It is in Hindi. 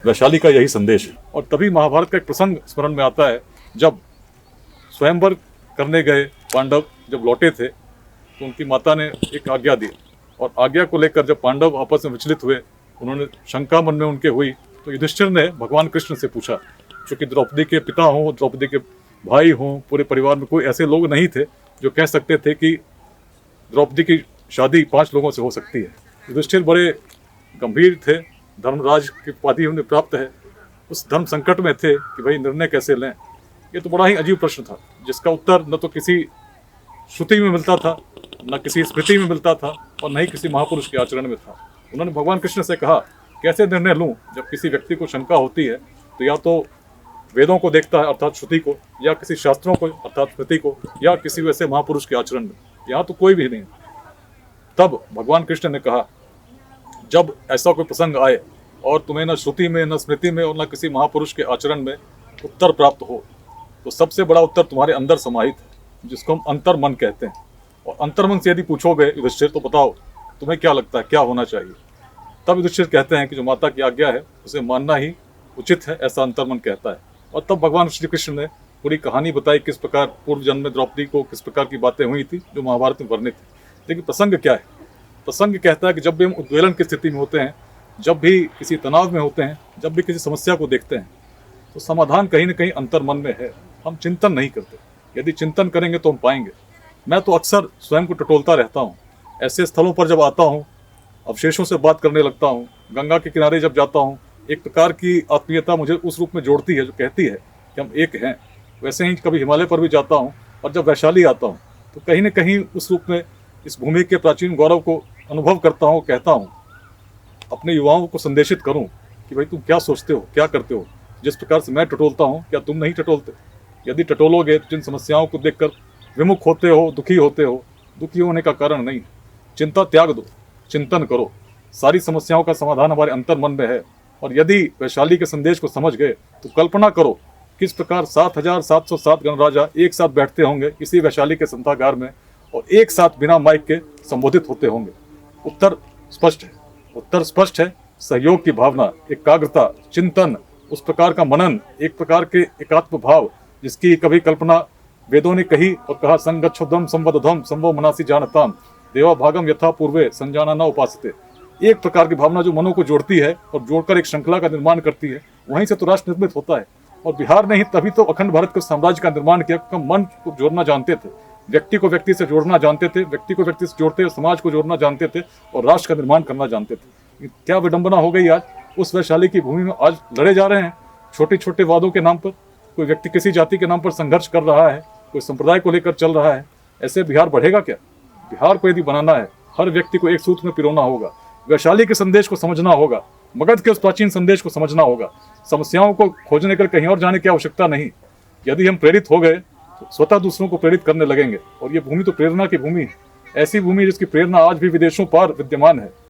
वैशाली का यही संदेश है। और तभी महाभारत का एक प्रसंग स्मरण में आता है, जब स्वयंवर करने गए पांडव जब लौटे थे तो उनकी माता ने एक आज्ञा दी, और आज्ञा को लेकर जब पांडव आपस में विचलित हुए, उन्होंने शंका मन में उनके हुई, तो युधिष्ठिर ने भगवान कृष्ण से पूछा, क्योंकि द्रौपदी के पिता हों, द्रौपदी के भाई हों, पूरे परिवार में कोई ऐसे लोग नहीं थे जो कह सकते थे कि द्रौपदी की शादी 5 लोगों से हो सकती है। युधिष्ठिर बड़े गंभीर थे, धर्मराज की उपाधि उन्हें प्राप्त है, उस धर्म संकट में थे कि भाई निर्णय कैसे लें। ये तो बड़ा ही अजीब प्रश्न था, जिसका उत्तर न तो किसी श्रुति में मिलता था, न किसी स्मृति में मिलता था, और न ही किसी महापुरुष के आचरण में था। उन्होंने भगवान कृष्ण से कहा, कैसे निर्णय लूं? जब किसी व्यक्ति को शंका होती है तो या तो वेदों को देखता है अर्थात श्रुति को, या किसी शास्त्रों को अर्थात स्मृति को, या किसी वैसे महापुरुष के आचरण में। यहाँ तो कोई भी नहीं। तब भगवान कृष्ण ने कहा, जब ऐसा कोई प्रसंग आए और तुम्हें न श्रुति में, न स्मृति में, और न किसी महापुरुष के आचरण में उत्तर प्राप्त हो, तो सबसे बड़ा उत्तर तुम्हारे अंदर समाहित है, जिसको हम अंतर मन कहते हैं। और अंतर्मन से यदि पूछोगे युधिष्ठिर, तो बताओ तुम्हें क्या लगता है क्या होना चाहिए? तब युधिष्ठिर कहते हैं कि जो माता की आज्ञा है उसे मानना ही उचित है, ऐसा अंतर्मन कहता है। और तब भगवान श्री कृष्ण ने पूरी कहानी बताई, किस प्रकार पूर्व जन्म में द्रौपदी को किस प्रकार की बातें हुई थी जो महाभारत में वर्णित थी। लेकिन प्रसंग क्या है? प्रसंग कहता है कि जब भी हम उद्वेलन की स्थिति में होते हैं, जब भी किसी तनाव में होते हैं, जब भी किसी समस्या को देखते हैं, तो समाधान कहीं ना कहीं अंतर्मन में है। हम चिंतन नहीं करते। यदि चिंतन करेंगे तो हम पाएंगे। मैं तो अक्सर स्वयं को टटोलता रहता हूँ। ऐसे स्थलों पर जब आता हूँ, अवशेषों से बात करने लगता हूँ, गंगा के किनारे जब जाता हूँ, एक प्रकार की आत्मीयता मुझे उस रूप में जोड़ती है जो कहती है कि हम एक हैं। वैसे ही कभी हिमालय पर भी जाता हूँ, और जब वैशाली आता हूँ तो कहीं न कहीं उस रूप में इस भूमि के प्राचीन गौरव को अनुभव करता हूँ। कहता हूँ अपने युवाओं को संदेशित करूँ कि भाई तुम क्या सोचते हो, क्या करते हो। जिस प्रकार से मैं टटोलता हूँ, क्या तुम नहीं टटोलते? यदि टटोलोगे तो जिन समस्याओं को देखकर विमुख होते हो, दुखी होते हो, दुखी होने का कारण नहीं। चिंता त्याग दो, चिंतन करो। सारी समस्याओं का समाधान हमारे अंतर मन में है। और यदि वैशाली के संदेश को समझ गए तो कल्पना करो किस प्रकार 7,707 गणराजा एक साथ बैठते होंगे इसी वैशाली के संतागार में, और एक साथ बिना माइक के संबोधित होते होंगे। उत्तर स्पष्ट है। उत्तर स्पष्ट है। सहयोग की भावना, एकाग्रता, चिंतन, उस प्रकार का मनन, एक प्रकार के एकात्म भाव जिसकी कभी कल्पना वेदों ने कही और कहा, संगच्छुद्धम संवदधम संभव मनासी जानताम देवा भागम यथा पूर्वे संजाना न उपासते। एक प्रकार की भावना जो मनों को जोड़ती है और जोड़कर एक श्रृंखला का निर्माण करती है। वहीं से तो राष्ट्र निर्मित होता है। और बिहार ने ही तभी तो अखंड भारत के साम्राज्य का निर्माण किया, क्योंकि मन को जोड़ना जानते थे, व्यक्ति को व्यक्ति से जोड़ना जानते थे, व्यक्ति को व्यक्ति से जोड़ते समाज को जोड़ना जानते थे, और राष्ट्र का निर्माण करना जानते थे। क्या विडंबना हो गई आज उस वैशाली की भूमि में। आज लड़े जा रहे हैं छोटे छोटे वादों के नाम पर। कोई व्यक्ति किसी जाति के नाम पर संघर्ष कर रहा है, कोई संप्रदाय को लेकर चल रहा है। ऐसे बिहार बढ़ेगा क्या? बिहार को यदि बनाना है, हर व्यक्ति को एक सूत्र में पिरोना होगा। वैशाली के संदेश को समझना होगा, मगध के उस प्राचीन संदेश को समझना होगा। समस्याओं को खोजने कर कहीं और जाने की आवश्यकता नहीं। यदि हम प्रेरित हो गए तो स्वतः दूसरों को प्रेरित करने लगेंगे। और ये भूमि तो प्रेरणा की भूमि है, ऐसी भूमि जिसकी प्रेरणा आज भी विदेशों पार विद्यमान है।